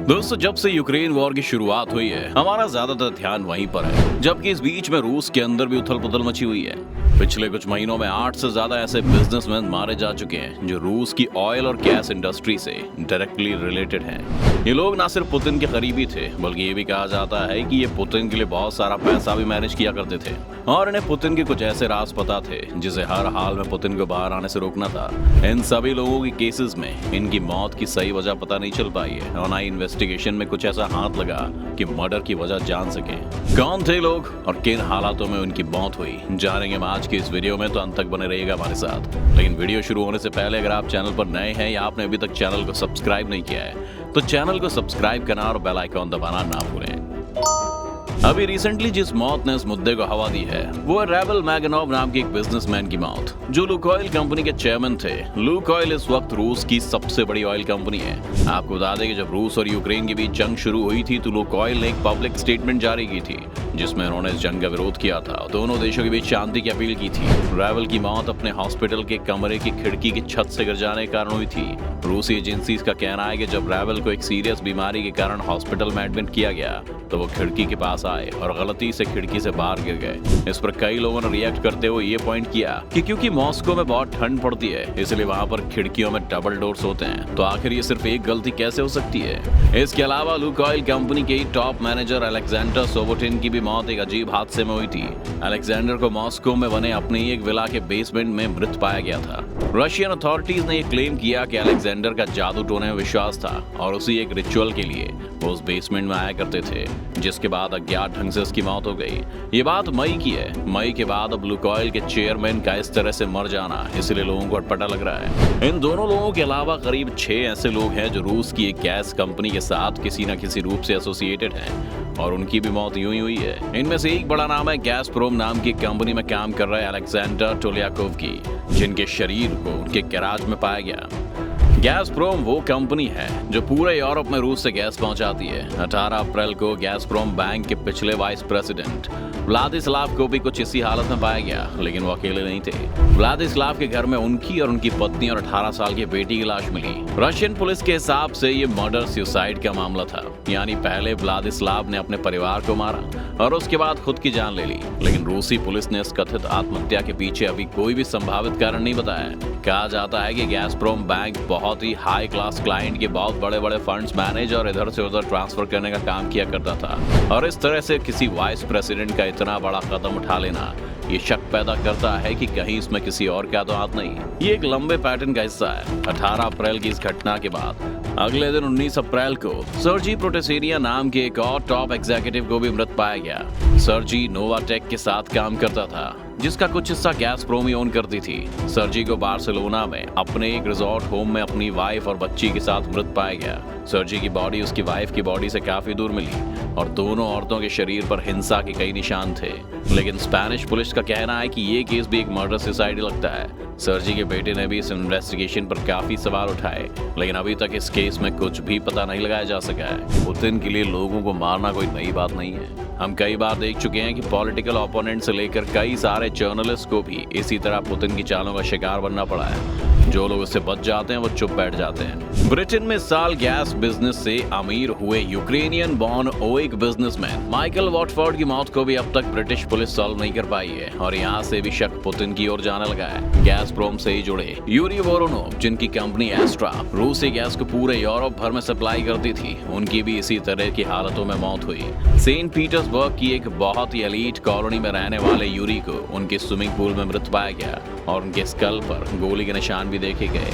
दोस्तों, जब से यूक्रेन वॉर की शुरुआत हुई है हमारा ज्यादातर ध्यान वहीं पर है, जबकि इस बीच में रूस के अंदर भी उथल पुथल मची हुई है। पिछले कुछ महीनों में 8 से ज्यादा ऐसे बिजनेसमैन मारे जा चुके हैं जो रूस की ऑयल और गैस इंडस्ट्री से डायरेक्टली रिलेटेड हैं। ये लोग ना सिर्फ पुतिन के करीबी थे, बल्कि ये भी कहा जाता है कि ये पुतिन के लिए बहुत सारा पैसा भी मैनेज किया करते थे और इन्हें पुतिन के कुछ ऐसे राज पता थे जिसे हर हाल में पुतिन को बाहर आने से रोकना था। इन सभी लोगों के केसेस में इनकी मौत की सही वजह पता नहीं चल पाई है और ना इन्वेस्टिगेशन में कुछ ऐसा हाथ लगा कि मर्डर की वजह जान सके। कौन थे लोग और किन हालातों में उनकी मौत हुई, जानेंगे हम आज की इस वीडियो में, तो अंत तक बने रहिएगा हमारे साथ। लेकिन वीडियो शुरू होने से पहले अगर आप चैनल पर नए हैं या आपने अभी तक चैनल को सब्सक्राइब नहीं किया है तो चैनल को सब्सक्राइब करना और बेल आइकॉन दबाना ना भूलें। अभी रिसेंटली जिस मौत ने इस मुद्दे को हवा दी है वो है रेबल मैगनोव नाम के एक बिजनेसमैन की मौत, जो लुकोइल कंपनी के चेयरमैन थे। लुकोइल इस वक्त रूस की सबसे बड़ी ऑयल कंपनी है। आपको बता दें कि जब रूस और यूक्रेन के बीच जंग शुरू हुई थी तो लुकोइल ने एक पब्लिक स्टेटमेंट जारी की थी जिसमें उन्होंने इस जंग का विरोध किया था, दोनों देशों के बीच शांति की अपील की थी। रेबल की मौत अपने हॉस्पिटल के कमरे की खिड़की की छत से गिर जाने के कारण हुई थी। रूसी एजेंसीज का कहना है कि जब रेबल को एक सीरियस बीमारी के कारण हॉस्पिटल में एडमिट किया गया तो वो खिड़की के पास आए और गलती से खिड़की से बाहर गिर गए। इस पर कई लोगों ने रिएक्ट करते हुए ये पॉइंट किया कि क्योंकि मॉस्को में बहुत ठंड पड़ती है इसलिए वहां पर खिड़कियों में डबल डोर्स होते हैं, तो आखिर ये सिर्फ एक गलती कैसे हो सकती है। इसके अलावा लुकोइल कंपनी के टॉप मैनेजर अलेक्जेंडर सोबोटिन की भी मौत एक अजीब हादसे में हुई थी। अलेक्जेंडर को मॉस्को में बने अपने एक विला के बेसमेंट में मृत पाया गया था। रशियन अथॉरिटीज ने यह क्लेम किया कि अलेक्जेंडर का जादू टोने में विश्वास था और उसी एक रिचुअल के लिए वो उस बेसमेंट में आया करते थे, जिसके बाद अज्ञात ढंग से उसकी मौत हो गई। ये बात मई की है। मई के बाद अब लुकोइल के चेयरमैन का इस तरह से मर जाना इसलिए लोगों को अटपटा लग रहा है। इन दोनों लोगों के अलावा करीब 6 ऐसे लोग हैं जो रूस की एक गैस कंपनी के साथ किसी न किसी रूप से एसोसिएटेड हैं और उनकी भी मौत यूं ही हुई है। इनमें से एक बड़ा नाम है गैसप्रोम नाम की कंपनी में काम कर रहे अलेक्जेंडर टोलियाकोव की, जिनके शरीर को उनके गैराज में पाया गया। गैसप्रोम वो कंपनी है जो पूरे यूरोप में रूस से गैस पहुंचाती है। 18 अप्रैल को गैसप्रोम बैंक के पिछले वाइस प्रेसिडेंट व्लादिस्लाव को भी कुछ इसी हालत में पाया गया, लेकिन वो अकेले नहीं थे। व्लादिस्लाव के घर में उनकी और उनकी पत्नी और 18 साल की बेटी की लाश मिली। रशियन पुलिस के हिसाब से ये मर्डर सुसाइड का मामला था, यानी पहले व्लादिस्लाव ने अपने परिवार को मारा और उसके बाद खुद की जान ले ली। लेकिन रूसी पुलिस ने इस कथित आत्महत्या के पीछे अभी कोई भी संभावित कारण नहीं बताया। कहा जाता है कि गैसप्रोम बैंक बहुत ही हाई क्लास क्लाइंट के बहुत बड़े बड़े फंड्स मैनेज और इधर से उधर ट्रांसफर करने का काम किया करता था और इस तरह से किसी वाइस प्रेसिडेंट का इतना बड़ा कदम उठा लेना ये शक पैदा करता है कि कहीं इसमें किसी और का तो हाथ नहीं। ये एक लंबे पैटर्न का हिस्सा है। 18 अप्रैल की इस घटना के बाद अगले दिन 19 अप्रैल को सर्जी प्रोटेसेरिया नाम के एक और टॉप एग्जीक्यूटिव को भी मृत पाया गया। सर्जी नोवाटेक के साथ काम करता था जिसका कुछ हिस्सा गैसप्रोम ही ओन करती थी। सर्जी को बार्सिलोना में अपने एक रिजॉर्ट होम में अपनी वाइफ और बच्ची के साथ मृत पाया गया। सर्जी की बॉडी उसकी वाइफ की बॉडी से काफी दूर मिली और दोनों औरतों के शरीर पर हिंसा के कई निशान थे, लेकिन स्पेनिश पुलिस का कहना है कि ये केस भी एक मर्डर सुसाइड लगता है। सर्जी के बेटे ने भी इस इन्वेस्टिगेशन पर काफी सवाल उठाए, लेकिन अभी तक इस केस में कुछ भी पता नहीं लगाया जा सका है। पुतिन के लिए लोगों को मारना कोई नई बात नहीं है। हम कई बार देख चुके हैं कि पॉलिटिकल ओपोनेंट से लेकर कई सारे जर्नलिस्ट को भी इसी तरह पुतिन की चालों का शिकार बनना पड़ा है। जो लोग इससे बच जाते हैं वो चुप बैठ जाते हैं। ब्रिटेन में साल गैस बिजनेस से अमीर हुए यूक्रेनियन बॉर्न ओएक बिजनेसमैन माइकल वॉटफोर्ड की मौत को भी अब तक ब्रिटिश पुलिस सॉल्व नहीं कर पाई है और यहाँ से भी शक पुतिन की ओर जाने लगा है। गैसप्रोम से ही जुड़े यूरी वोरोनोव, जिनकी कंपनी एस्ट्रा रूसी गैस को पूरे यूरोप भर में सप्लाई करती थी, उनकी भी इसी तरह की हालतों में मौत हुई। सेंट पीटर्सबर्ग की एक बहुत ही एलीट कॉलोनी में रहने वाले यूरी को उनके स्विमिंग पूल में मृत पाया गया और उनके स्कल पर गोली के निशान भी देखे गए।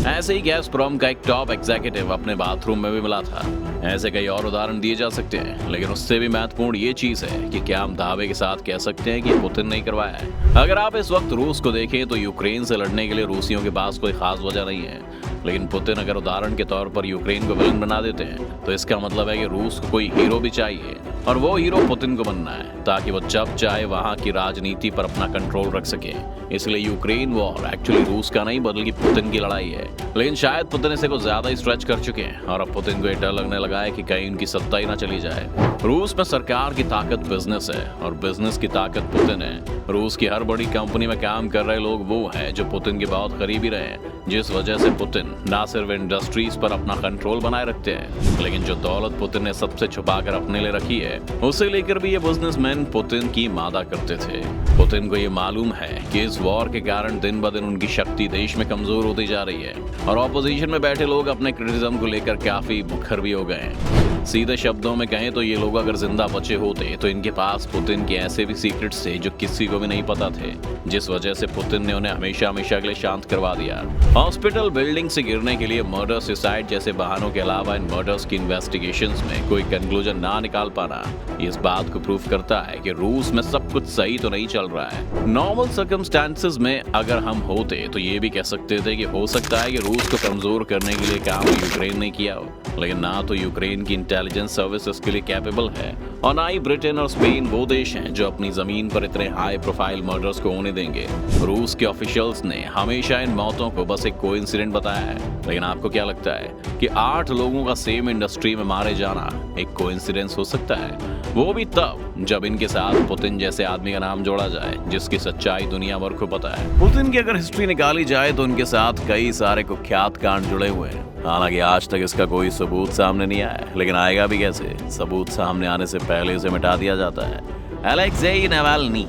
ऐसे ही गैसप्रोम का एक टॉप एग्जीक्यूटिव अपने बाथरूम में भी मिला था। ऐसे कई और उदाहरण दिए जा सकते हैं, लेकिन उससे भी महत्वपूर्ण ये चीज है कि क्या हम दावे के साथ कह सकते हैं कि पुतिन नहीं करवाया है। अगर आप इस वक्त रूस को देखें तो यूक्रेन से लड़ने के लिए रूसियों के पास कोई खास वजह नहीं है, लेकिन पुतिन अगर उदाहरण के तौर पर यूक्रेन को विलन बना देते हैं तो इसका मतलब है कि रूस को कोई हीरो भी चाहिए और वो हीरो पुतिन को बनना है ताकि वो जब चाहे वहां की राजनीति पर अपना कंट्रोल रख सके। इसलिए यूक्रेन वॉर एक्चुअली रूस का नहीं बल्कि बल्कि पुतिन की लड़ाई है। लेकिन शायद पुतिन इसे कुछ ज्यादा ही स्ट्रेच कर चुके हैं और अब पुतिन को ये डर लगने लगा है कि कहीं उनकी सत्ता ही ना चली जाए। रूस में सरकार की ताकत बिजनेस है और बिजनेस की ताकत पुतिन है। रूस की हर बड़ी कंपनी में काम कर रहे लोग वो हैं जो पुतिन के बहुत करीबी रहे हैं, जिस वजह से पुतिन ना सिर्फ इंडस्ट्रीज पर अपना कंट्रोल बनाए रखते हैं, लेकिन जो दौलत पुतिन ने सबसे छुपाकर अपने लिए रखी है उसे लेकर भी ये बिजनेसमैन पुतिन की मादा करते थे। पुतिन को ये मालूम है कि इस वॉर के कारण दिन ब दिन उनकी शक्ति देश में कमजोर होती जा रही है और ऑपोजिशन में बैठे लोग अपने क्रिटिसिज्म को लेकर काफी मुखर भी हो गए हैं। सीधे शब्दों में कहें तो ये लोग अगर जिंदा बचे होते तो इनके पास पुतिन के ऐसे भी सीक्रेट्स थे जो किसी को भी नहीं पता थे, जिस वजह से पुतिन ने उन्हें हमेशा हमेशा के लिए शांत करवा दिया। हॉस्पिटल बिल्डिंग से गिरने के लिए मर्डर, सुसाइड जैसे बहानों के अलावा इन मर्डर्स की इन्वेस्टिगेशंस में कोई कंक्लूजन ना निकाल पाना इस बात को प्रूव करता है कि रूस में सब कुछ सही तो नहीं चल रहा है। नॉर्मल सर्कमस्टेंसेस में अगर हम होते तो ये भी कह सकते थे कि हो सकता है कि रूस को कमजोर करने के लिए काम यूक्रेन ने किया हो, लेकिन ना तो यूक्रेन की इंटेलिजेंस सर्विस इसके लिए कैपेबल है और ना ही ब्रिटेन और स्पेन वो देश हैं जो अपनी जमीन पर इतने हाई प्रोफाइल मर्डर्स को होने देंगे। रूस के ऑफिशियल्स ने हमेशा इन मौतों को बस एक कोइंसिडेंट बताया है, लेकिन आपको क्या लगता है कि 8 लोगों का सेम इंडस्ट्री में मारे जाना एक कोइंसिडेंस हो सकता है? वो भी तब जब इनके साथ पुतिन जैसे आदमी का नाम जोड़ा जाए जिसकी सच्चाई दुनिया भर को पता है। पुतिन की अगर हिस्ट्री निकाली जाए तो उनके साथ कई सारे कुख्यात कांड जुड़े हुए हैं। हालांकि आज तक इसका कोई सबूत सामने नहीं आया, लेकिन आएगा भी कैसे? सबूत सामने आने से पहले उसे मिटा दिया जाता है। अलेक्जेई नावाल्नी,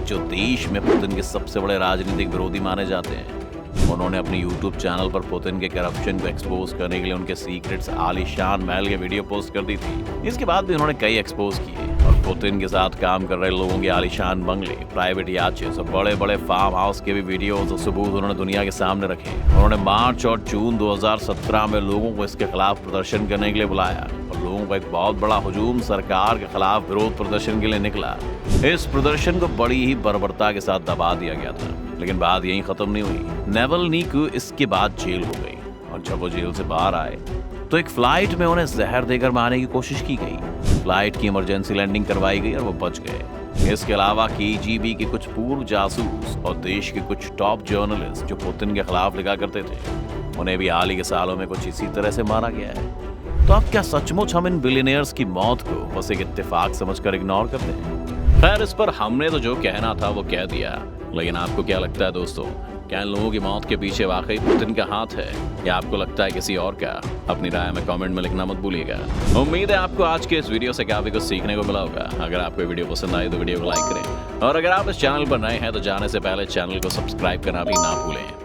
जो देश में पुतिन के सबसे बड़े राजनीतिक विरोधी माने जाते हैं, उन्होंने अपने YouTube चैनल पर पुतिन के करप्शन को एक्सपोज करने के लिए उनके सीक्रेट्स आलीशान महल के वीडियो पोस्ट कर दी थी। इसके बाद भी उन्होंने कई एक्सपोज किए और पुतिन के साथ काम कर रहे लोगों के आलीशान बंगले, प्राइवेट याचेस और बड़े बड़े फार्म हाउस के भी वीडियोस और सबूत उन्होंने दुनिया के सामने रखे। उन्होंने मार्च और जून 2017 में लोगों को इसके खिलाफ प्रदर्शन करने के लिए बुलाया और लोगों का एक बहुत बड़ा हुजूम सरकार के खिलाफ विरोध प्रदर्शन के लिए निकला। इस प्रदर्शन को बड़ी ही बर्बरता के साथ दबा दिया गया था, लेकिन बात यहीं खत्म नहीं हुई। नावाल्नी को इसके बाद जेल हो गई और जब वो जेल से बाहर आए तो एक फ्लाइट में उन्हें जहर देकर मारने की कोशिश की गई। फ्लाइट की इमरजेंसी लैंडिंग करवाई गई और वो बच गए। इसके अलावा KGB के कुछ पूर्व जासूस और देश के कुछ टॉप जर्नलिस्ट जो पुतिन के खिलाफ लिखा करते थे, उन्हें भी हाल ही के सालों में कुछ इसी तरह से मारा गया है। तो अब क्या सचमुच हम इन बिलियनियर्स की मौत को बस एक इत्तेफाक समझकर इग्नोर करते हैं? खैर, इस पर हमने तो जो कहना था वो कह दिया, लेकिन आपको क्या लगता है दोस्तों? क्या इन लोगों की मौत के पीछे वाकई पुतिन का हाथ है या आपको लगता है किसी और का? अपनी राय में कमेंट में लिखना मत भूलिएगा। उम्मीद है आपको आज के इस वीडियो से काफी कुछ सीखने को मिला होगा। अगर आपको ये वीडियो पसंद आई तो वीडियो को लाइक करें और अगर आप इस चैनल पर नए हैं तो जाने से पहले चैनल को सब्सक्राइब करना भी ना भूलें।